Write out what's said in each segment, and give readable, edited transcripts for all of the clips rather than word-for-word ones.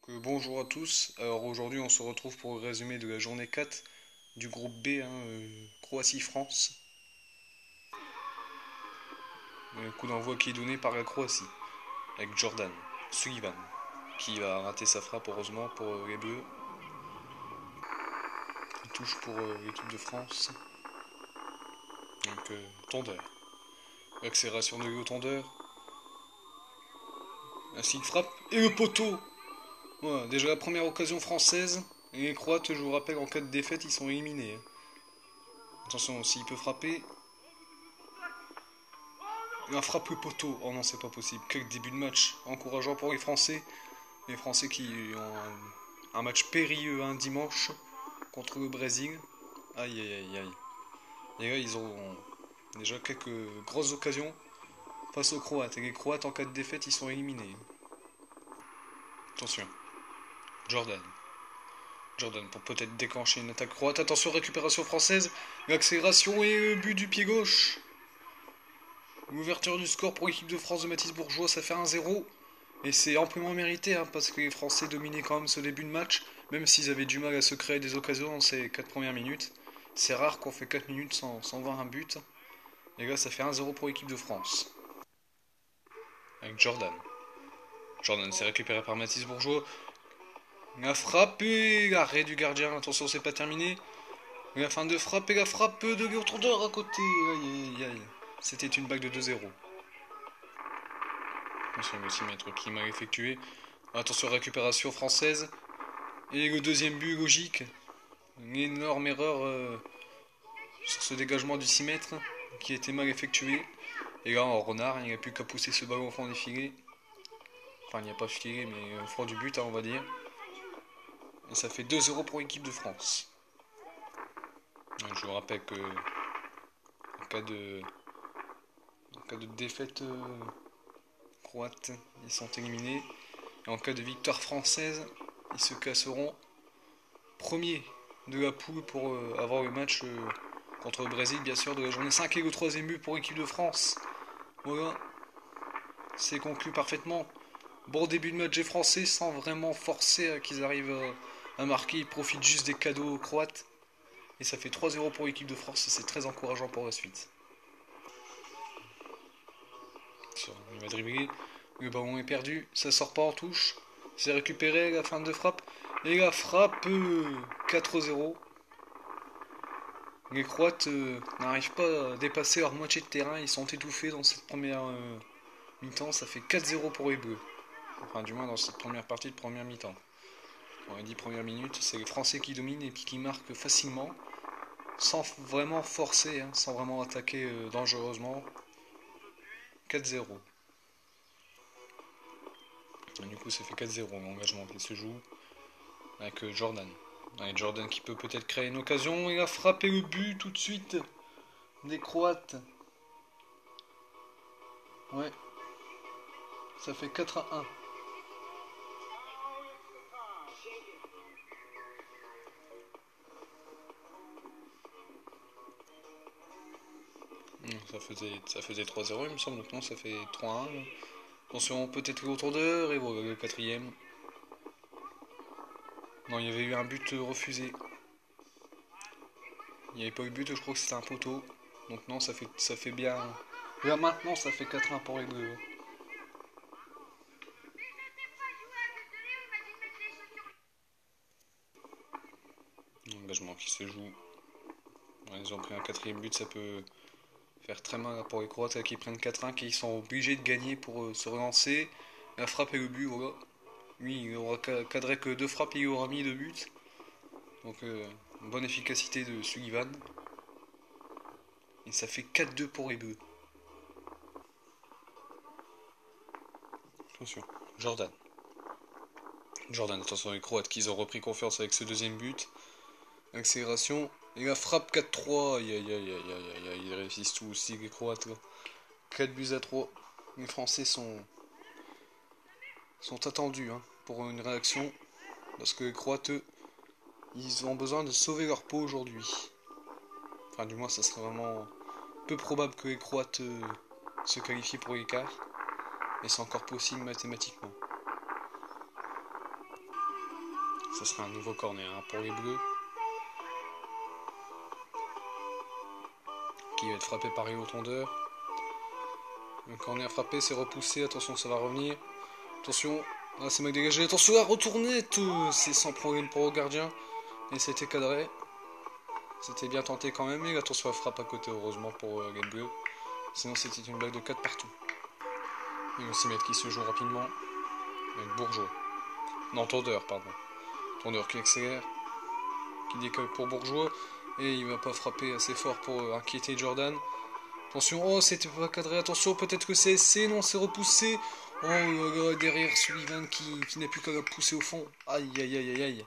Bonjour à tous. Alors aujourd'hui on se retrouve pour le résumé de la journée 4 du groupe B, Croatie-France. Le coup d'envoi qui est donné par la Croatie avec Jordan Sullivan qui va rater sa frappe heureusement pour les Bleus. Il touche pour l'équipe de France. Donc Tondeur. L'accélération de Léo Tondeur. Ainsi que frappe et le poteau. Voilà, déjà la première occasion française. Et les Croates, je vous rappelle, en cas de défaite, ils sont éliminés. Attention, s'il peut frapper, un frappe le poteau. Oh non, c'est pas possible. Quel début de match encourageant pour les Français. Les Français qui ont un match périlleux un dimanche contre le Brésil. Aïe aïe aïe aïe. Et là, ils ont déjà quelques grosses occasions face aux Croates. Et les Croates, en cas de défaite, ils sont éliminés. Attention. Jordan. Jordan pour peut-être déclencher une attaque croate. Attention, récupération française. L'accélération et le but du pied gauche. L'ouverture du score pour l'équipe de France de Mathis Bourgeois, ça fait 1-0. Et c'est amplement mérité, parce que les Français dominaient quand même ce début de match, même s'ils avaient du mal à se créer des occasions dans ces 4 premières minutes. C'est rare qu'on fait 4 minutes sans voir un but. Et là, ça fait 1-0 pour l'équipe de France. Avec Jordan. Jordan s'est récupéré par Mathis Bourgeois. La frappe et l'arrêt du gardien. Attention, c'est pas terminé. La fin de frappe et la frappe de Léo Tondeur à côté. Aïe aïe aïe. C'était une bague de 2-0. Attention, le 6 mètres qui m'a effectué. Attention, récupération française. Et le deuxième but logique. Une énorme erreur sur ce dégagement du 6 mètres qui a été mal effectué. Et là, en renard, il n'y a plus qu'à pousser ce ballon au fond des filets. Enfin, il n'y a pas filé, mais au fond du but, on va dire. Et ça fait 2-0 pour l'équipe de France. Je vous rappelle que en cas de, défaite croate, ils sont éliminés. Et en cas de victoire française, ils se classeront premiers de la poule pour avoir le match contre le Brésil, bien sûr, de la journée 5 et le troisième but pour l'équipe de France. Voilà, c'est conclu parfaitement. Bon début de match des Français sans vraiment forcer qu'ils arrivent à marquer. Ils profitent juste des cadeaux croates. Et ça fait 3-0 pour l'équipe de France et c'est très encourageant pour la suite. Il va dribbler, le ballon est perdu, ça sort pas en touche. C'est récupéré, la fin de frappe. Et la frappe 4-0. Les Croates n'arrivent pas à dépasser leur moitié de terrain, ils sont étouffés dans cette première mi-temps, ça fait 4-0 pour les Bleus. Enfin, du moins dans cette première partie de première mi-temps. Dans les 10 premières minutes, c'est les Français qui dominent et puis qui marquent facilement, sans vraiment forcer, sans vraiment attaquer dangereusement. 4-0. Et du coup, ça fait 4-0 l'engagement qui se joue avec Jordan. Avec Jordan qui peut peut-être créer une occasion. Il a frappé le but tout de suite des Croates. Ouais. Ça fait 4-1. Ça faisait 3-0 il me semble, donc non, ça fait 3-1. Attention, peut-être autour d'heure, et voilà le quatrième. Non, il y avait eu un but refusé. Il n'y avait pas eu de but, je crois que c'était un poteau. Donc non, ça fait bien. Là maintenant, ça fait 4-1 pour les Bleus. L'engagement qui se joue. Ils ont pris un quatrième but, ça peut faire très mal pour les Croates qui prennent 4-1, qui sont obligés de gagner pour se relancer. La frappe et le but, voilà. Lui, il aura cadré que 2 frappes et il aura mis 2 buts. Donc, une bonne efficacité de Sullivan. Et ça fait 4-2 pour les Bleus. Attention, Jordan. Jordan, attention les Croates qui ont repris confiance avec ce deuxième but. Accélération. Et la frappe 4-3. Aïe aïe aïe aïe aïe aïe. Ils réussissent tout aussi les Croates là. 4 buts à 3. Les Français sont attendus pour une réaction. Parce que les Croates, eux, ils ont besoin de sauver leur peau aujourd'hui. Enfin, du moins, ça serait vraiment peu probable que les Croates se qualifient pour l'écart. Mais c'est encore possible mathématiquement. Ça sera un nouveau corner hein, pour les Bleus. Qui va être frappé par Léo Tondeur. Le corner frappé, c'est repoussé. Attention, ça va revenir. Attention. Ah, c'est mal dégagé. Attention, la retournette. C'est sans problème pour le gardien. Et c'était cadré. C'était bien tenté quand même. Et attention, la frappe à côté, heureusement pour les Bleus. Sinon, c'était une blague de 4 partout. Et le 6 mètres qui se joue rapidement. Avec Bourgeois. Non, Tondeur, pardon. Tondeur qui accélère. Qui décolle pour Bourgeois. Et il va pas frapper assez fort pour inquiéter Jordan. Attention, oh c'était pas cadré, attention, peut-être que c'est essai, non c'est repoussé. Oh derrière Sullivan qui n'a plus qu'à la pousser au fond. Aïe aïe aïe aïe aïe.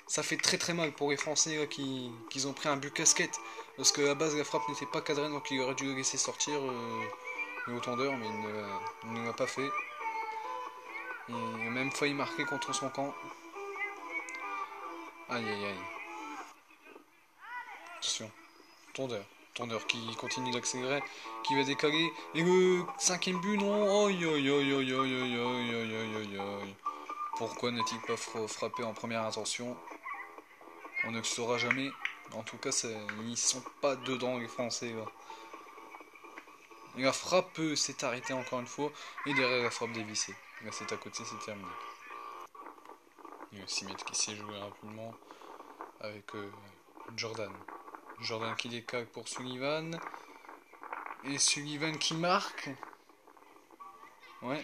Ça fait très très mal pour les Français là, qui ont pris un but casquette. Parce que à la base la frappe n'était pas cadrée, donc il aurait dû le laisser sortir le Tondeur, mais il ne l'a pas fait. Il a même failli marquer contre son camp. Aïe aïe aïe. Attention, Tondeur qui continue d'accélérer, qui va décaler. Et le 5ème but, non. Aïe aïe aïe aïe aïe aïe aïe aïe aïe aïe. Pourquoi n'a-t-il pas frappé en première intention? On ne le saura jamais. En tout cas, ils sont pas dedans les Français là. Et la frappe s'est arrêtée encore une fois. Et derrière la frappe dévissée. Là c'est à côté, c'est terminé. Il y a 6 mètres qui s'est joué rapidement avec Jordan. Jordan qui décale pour Sullivan. Et Sullivan qui marque. Ouais.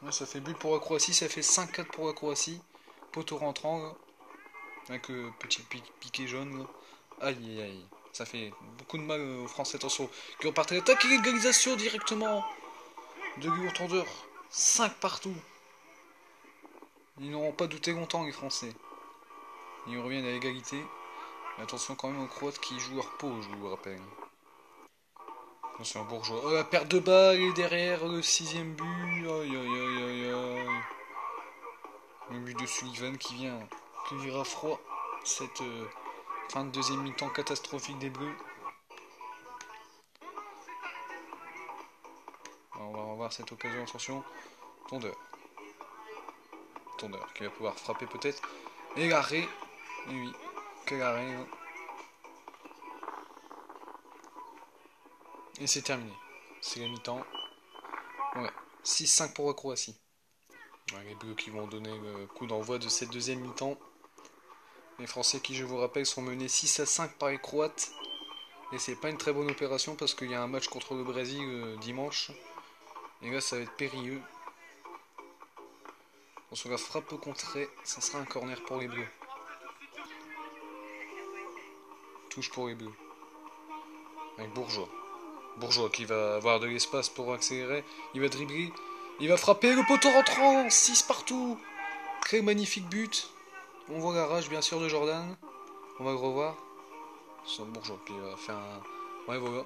Ouais, ça fait but pour la Croatie. Ça fait 5-4 pour la Croatie. Poteau rentrant. Là. Avec le petit piqué jaune. Là. Aïe aïe aïe. Ça fait beaucoup de mal aux Français. Attention. Qui repartent à l'attaque. Et l'égalisation directement. De Léo Tondeur. 5 partout. Ils n'auront pas douté longtemps les Français. Ils reviennent à l'égalité. Mais attention quand même aux Croates qui jouent leur peau, je vous rappelle. Attention, Bourgeois. Oh, la perte de balle et derrière le 6ème but. Aïe aïe aïe aïe aïe. Le but de Sullivan qui vient cueillir à froid cette fin de 2ème mi-temps catastrophique des Bleus. Alors, on va revoir cette occasion, attention. Tondeur qui va pouvoir frapper peut-être. Et l'arrêt. Et oui, quel arrêt. Hein. Et c'est terminé. C'est la mi-temps. Ouais. 6-5 pour la Croatie. Ouais, les Bleus qui vont donner le coup d'envoi de cette 2ème mi-temps. Les Français qui, je vous rappelle, sont menés 6-5 par les Croates. Et c'est pas une très bonne opération parce qu'il y a un match contre le Brésil dimanche. Et là, ça va être périlleux. On se la frappe au contré. Ça sera un corner pour les Bleus. Touche pour les Bleus. Avec Bourgeois. Bourgeois qui va avoir de l'espace pour accélérer. Il va dribbler. Il va frapper le poteau rentrant. 6 partout. Très magnifique but. On voit la rage bien sûr de Jordan. On va le revoir. C'est Bourgeois qui va faire un... Ouais voilà.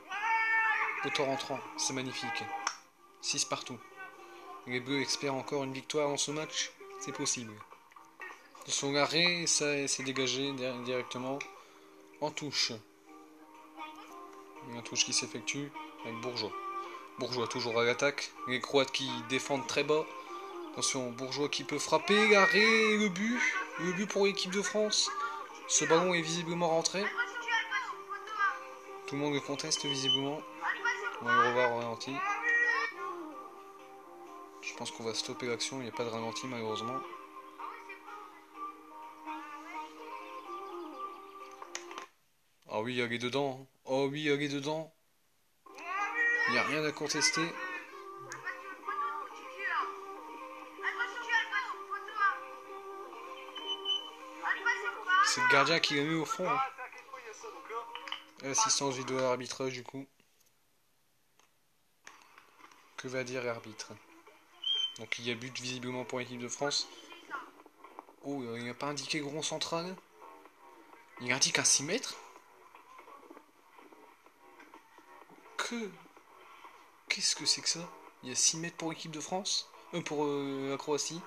Poteau rentrant. C'est magnifique. 6 partout. Les Bleus espèrent encore une victoire dans ce match. C'est possible. De son arrêt, ça s'est dégagé directement. En touche. Une touche qui s'effectue avec Bourgeois. Bourgeois toujours à l'attaque. Les Croates qui défendent très bas. Attention, Bourgeois qui peut frapper. L'arrêt, le but. Le but pour l'équipe de France. Ce ballon est visiblement rentré. Tout le monde le conteste visiblement. On va le revoir au ralenti. Je pense qu'on va stopper l'action. Il n'y a pas de ralenti malheureusement. Ah oui, elle est dedans. Oh oui, elle est dedans. Il n'y a rien à contester. C'est le gardien qui l'a mis au fond. Hein. Assistance vidéo à l'arbitrage du coup. Que va dire l'arbitre? Donc il y a but visiblement pour l'équipe de France. Oh, il n'a pas indiqué le rond central. Il indique un 6 mètres. Qu'est-ce que c'est que ça? Il y a 6 mètres pour l'équipe de France. Pour la Croatie.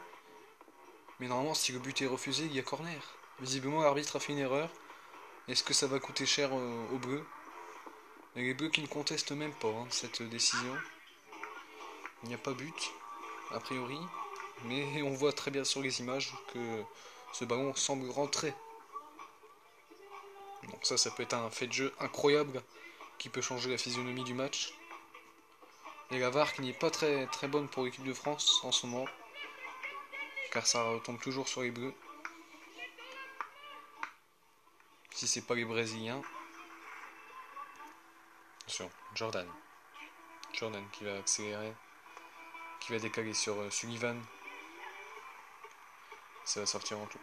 Mais normalement si le but est refusé, il y a corner. Visiblement l'arbitre a fait une erreur. Est-ce que ça va coûter cher aux Bleus? Et les Bleus qui ne contestent même pas cette décision. Il n'y a pas but, a priori. Mais on voit très bien sur les images que ce ballon semble rentrer. Donc ça peut être un fait de jeu incroyable qui peut changer la physionomie du match. Et la VAR qui n'est pas très bonne pour l'équipe de France en ce moment, car ça retombe toujours sur les Bleus. Si c'est pas les Brésiliens. Attention, Jordan qui va accélérer, qui va décaler sur Sullivan. Ça va sortir en touche.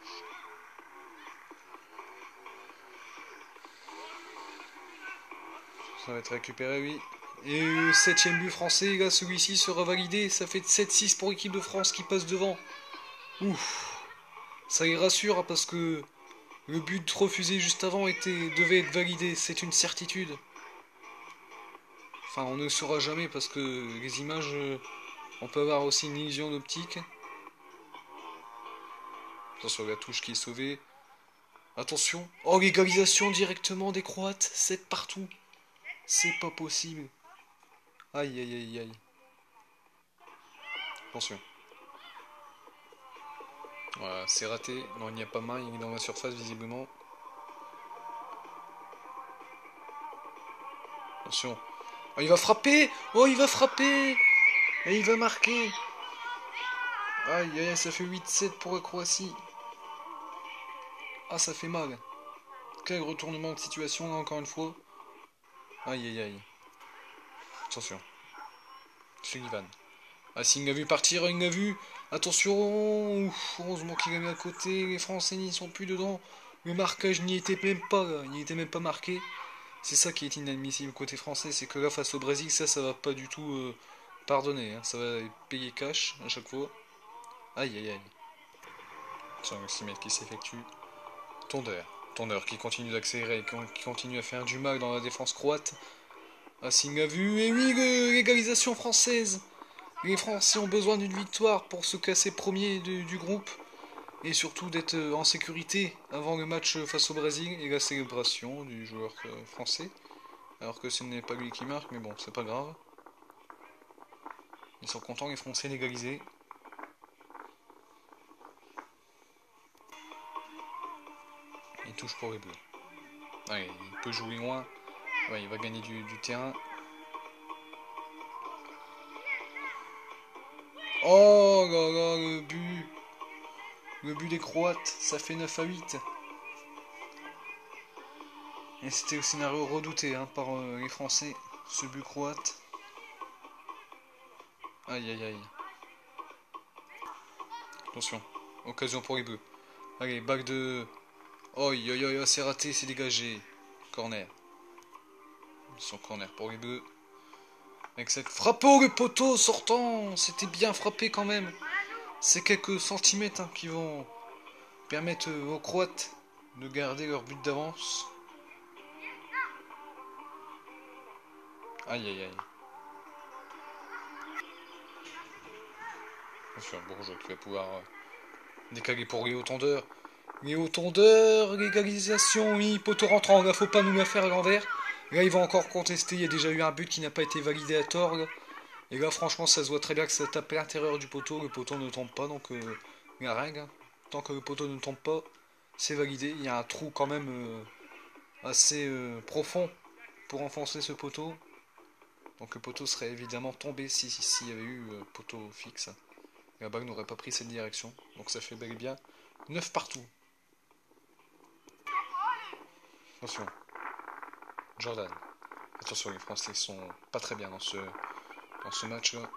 Ça va être récupéré, oui. Et le 7ème but français, là, celui-ci sera validé. Ça fait 7-6 pour l'équipe de France qui passe devant. Ouf. Ça les rassure, hein, parce que le but refusé juste avant devait être validé. C'est une certitude. Enfin, on ne le saura jamais parce que les images, on peut avoir aussi une illusion d'optique. Attention, la touche qui est sauvée. Attention. Oh, l'égalisation directement des Croates. 7 partout. C'est pas possible. Aïe, aïe, aïe, aïe. Attention. Voilà, c'est raté. Non, il n'y a pas main. Il est dans la surface, visiblement. Attention. Oh, il va frapper. Oh, il va frapper. Et il va marquer. Aïe, aïe, ça fait 8-7 pour la Croatie. Ah, ça fait mal. Quel retournement de situation, là, encore une fois. Aïe, aïe, aïe. Attention. Sullivan. Ah, s'il l'a vu partir, il l'a vu. Attention. Ouf, heureusement qu'il a mis à côté. Les Français n'y sont plus dedans. Le marquage n'y était même pas, là. Il n'y était même pas marqué. C'est ça qui est inadmissible côté français. C'est que là, face au Brésil, ça va pas du tout pardonner. Hein. Ça va payer cash à chaque fois. Aïe, aïe, aïe. Tiens, le 6 mètres qui s'effectue. Tondeur qui continue d'accélérer, qui continue à faire du mal dans la défense croate. Racing a vu, et oui, l'égalisation française. Les Français ont besoin d'une victoire pour se casser premier du groupe. Et surtout d'être en sécurité avant le match face au Brésil et la célébration du joueur français. Alors que ce n'est pas lui qui marque, mais bon, c'est pas grave. Ils sont contents, les Français, d'égaliser. Il touche pour les Bleus. Allez, il peut jouer loin. Ouais, il va gagner du terrain. Oh là là, le but. Le but des Croates, ça fait 9-8. Et c'était le scénario redouté hein, par les Français, ce but croate. Aïe aïe aïe. Attention, occasion pour les Bleus. Allez, bague de... Oh, c'est raté, c'est dégagé. Corner. Son corner pour les Bleus. Avec cette frappe, oh le poteau sortant. C'était bien frappé quand même. C'est quelques centimètres hein, qui vont permettre aux Croates de garder leur but d'avance. Aïe aïe aïe. Attention, Bourgeois qui va pouvoir décaler pour Léo Tondeur. Léo Tondeur, l'égalisation, oui, poteau rentrant, là faut pas nous la faire à l'envers. Là il va encore contester, il y a déjà eu un but qui n'a pas été validé à tort. Là. Et là franchement ça se voit très bien que ça tape à l'intérieur du poteau, le poteau ne tombe pas, donc la règle, hein. Tant que le poteau ne tombe pas, c'est validé. Il y a un trou quand même assez profond pour enfoncer ce poteau. Donc le poteau serait évidemment tombé s'il y avait eu poteau fixe. La balle n'aurait pas pris cette direction. Donc ça fait bel et bien 9 partout. Attention. Jordan. Attention, les Français sont pas très bien dans ce match-là.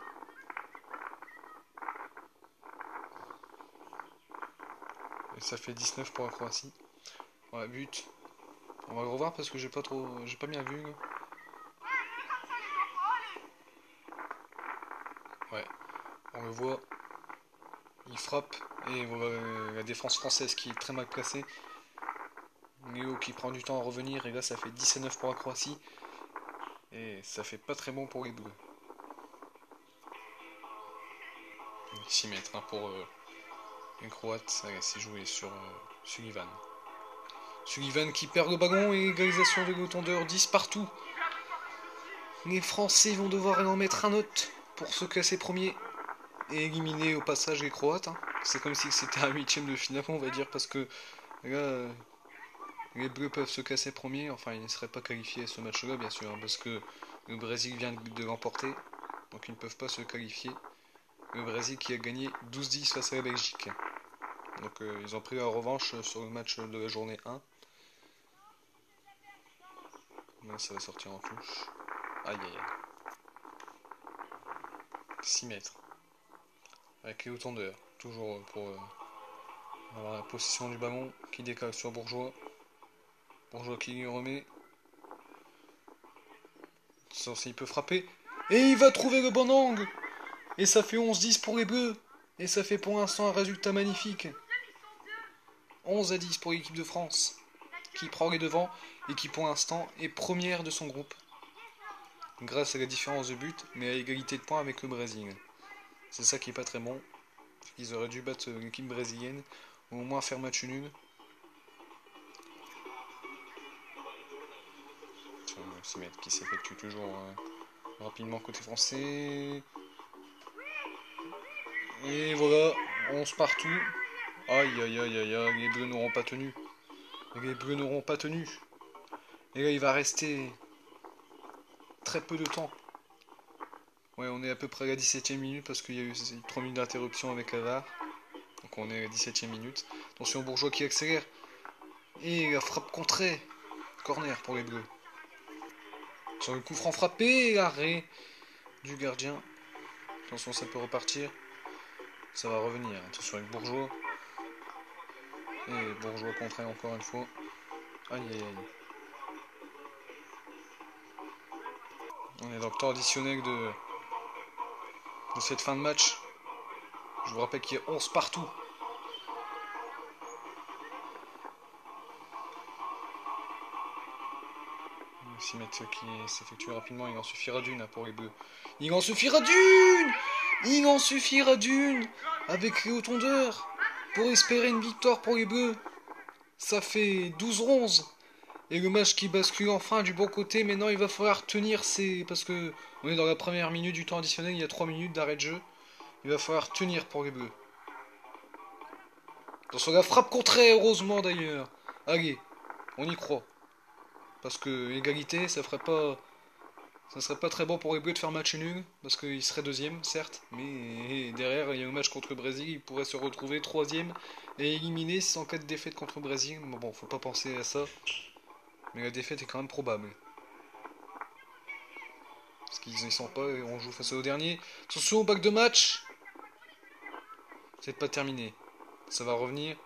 Et ça fait 19 pour la Croatie. Ouais, but. On va le revoir parce que j'ai pas bien vu. Là. Ouais, on le voit. Il frappe et la défense française qui est très mal placée. Léo qui prend du temps à revenir et là ça fait 10-9 pour la Croatie. Et ça fait pas très bon pour les Bleus. 6 mètres hein, pour les Croates. Allez, c'est joué sur Sullivan. Sullivan qui perd le ballon et égalisation de Tondeur 10 partout. Les Français vont devoir en mettre un autre pour se classer premier. et éliminer au passage les Croates. Hein. C'est comme si c'était un huitième de finale, on va dire, parce que là, les Bleus peuvent se classer premiers. Enfin, ils ne seraient pas qualifiés à ce match-là, bien sûr, hein, parce que le Brésil vient de l'emporter, donc ils ne peuvent pas se qualifier. Le Brésil qui a gagné 12-10 face à la Belgique. Donc ils ont pris la revanche sur le match de la journée 1. Là, ça va sortir en touche. Aïe aïe aïe. 6 mètres. Avec les hauteurs. Toujours pour avoir la possession du ballon qui décale sur Bourgeois. Bourgeois qui lui remet. Il peut frapper. Et il va trouver le bon angle. Et ça fait 11-10 pour les Bleus. Et ça fait pour l'instant un résultat magnifique. 11-10 pour l'équipe de France. Qui prend les devants et qui pour l'instant est première de son groupe. Grâce à la différence de but, mais à égalité de points avec le Brésil. C'est ça qui est pas très bon. Ils auraient dû battre l'équipe brésilienne, ou au moins faire match nul. Qui s'effectue toujours rapidement côté français. Et voilà, 11 partout. Aïe aïe aïe aïe aïe, les Bleus n'auront pas tenu. Les Bleus n'auront pas tenu. Et là il va rester très peu de temps. Ouais, on est à peu près à la 17ème minute parce qu'il y a eu 3 minutes d'interruption avec la VAR. Donc on est à la 17ème minute. Attention Bourgeois qui accélère. Et la frappe contrée. Corner pour les Bleus. Sur le coup franc frappé, l'arrêt du gardien. Attention, ça peut repartir. Ça va revenir. Attention avec Bourgeois. Et Bourgeois contré encore une fois. Aïe aïe aïe. On est dans le temps additionnel de cette fin de match. Je vous rappelle qu'il y a 11 partout. Mettre qui s'effectue rapidement, il en suffira d'une pour les Bleus. Il en suffira d'une. Il en suffira d'une avec les hauteurs pour espérer une victoire pour les Bleus. Ça fait 12-11. Et le match qui bascule enfin du bon côté. Maintenant, il va falloir tenir parce que on est dans la première minute du temps additionnel. Il y a 3 minutes d'arrêt de jeu. Il va falloir tenir pour les Bleus. Dans la frappe contrée, heureusement d'ailleurs. Allez, on y croit. Parce que égalité, ça serait pas très bon pour les Bleus de faire match nul, parce qu'ils seraient deuxième, certes, mais derrière, il y a un match contre le Brésil, ils pourraient se retrouver troisième et éliminer sans cas de défaite contre le Brésil. Bon, faut pas penser à ça, mais la défaite est quand même probable. Parce qu'ils n'y sont pas et on joue face au dernier. Attention au bac de match. C'est pas terminé. Ça va revenir.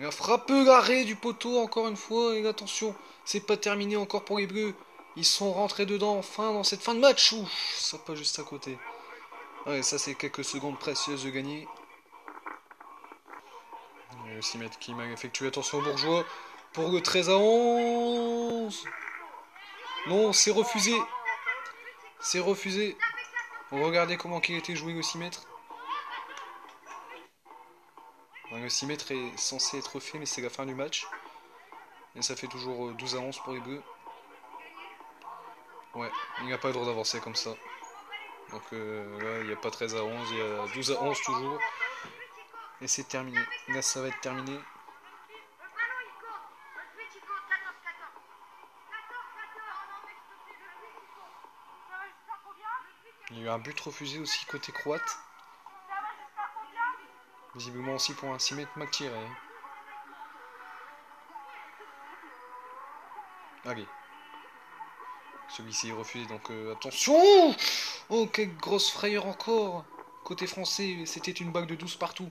Il a frappé l'arrêt du poteau encore une fois. Et attention, c'est pas terminé encore pour les Bleus. Ils sont rentrés dedans enfin dans cette fin de match. Ouf, ça pas juste à côté. Ouais, ça c'est quelques secondes précieuses de gagner. Il y a le 6 mètres qui m'a effectué. Attention au Bourgeois pour le 13-11. Non, c'est refusé. C'est refusé. Regardez comment il a été joué le 6 mètres. Le 6 mètres est censé être fait, mais c'est la fin du match. Et ça fait toujours 12-11 pour les Bleus. Ouais, il n'y a pas le droit d'avancer comme ça. Donc là, il n'y a pas 13-11, il y a 12-11 toujours. Et c'est terminé. Là, ça va être terminé. Il y a eu un but refusé aussi côté croate. Visiblement aussi pour un 6 mètres mal tiré. Allez. Celui-ci est refusé, donc attention. Oh, quelle grosse frayeur encore. Côté français, c'était une bague de 12 partout.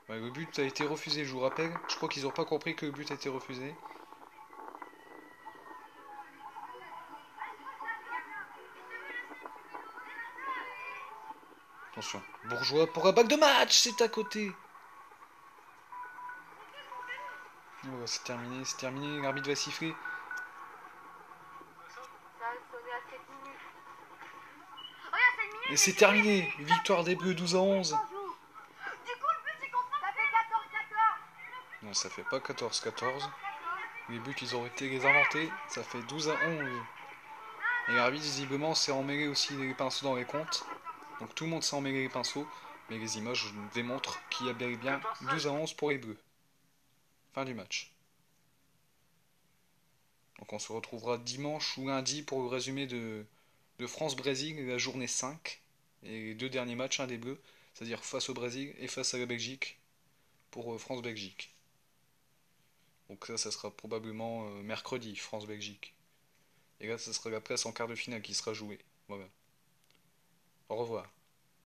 Ouais, le but a été refusé, je vous rappelle. Je crois qu'ils n'ont pas compris que le but a été refusé. Attention, Bourgeois pour un bague de match, c'est à côté. Oh, c'est terminé, l'arbitre va siffler. Et c'est terminé, victoire des Bleus 12-11. Non, ça fait pas 14-14. Les buts, ils ont été les inventés. Ça fait 12-11. Et l'arbitre, visiblement, s'est emmêlé aussi les pinceaux dans les comptes. Donc tout le monde s'en mêlé les pinceaux, mais les images démontrent qu'il y a bel et bien 12-11 pour les Bleus. Fin du match. Donc on se retrouvera dimanche ou lundi pour le résumé de France-Brésil, la journée 5, et les deux derniers matchs des Bleus, c'est-à-dire face au Brésil et face à la Belgique, pour France-Belgique. Donc ça sera probablement mercredi, France-Belgique. Et là, ça sera la place en quart de finale qui sera jouée. Voilà. Au revoir.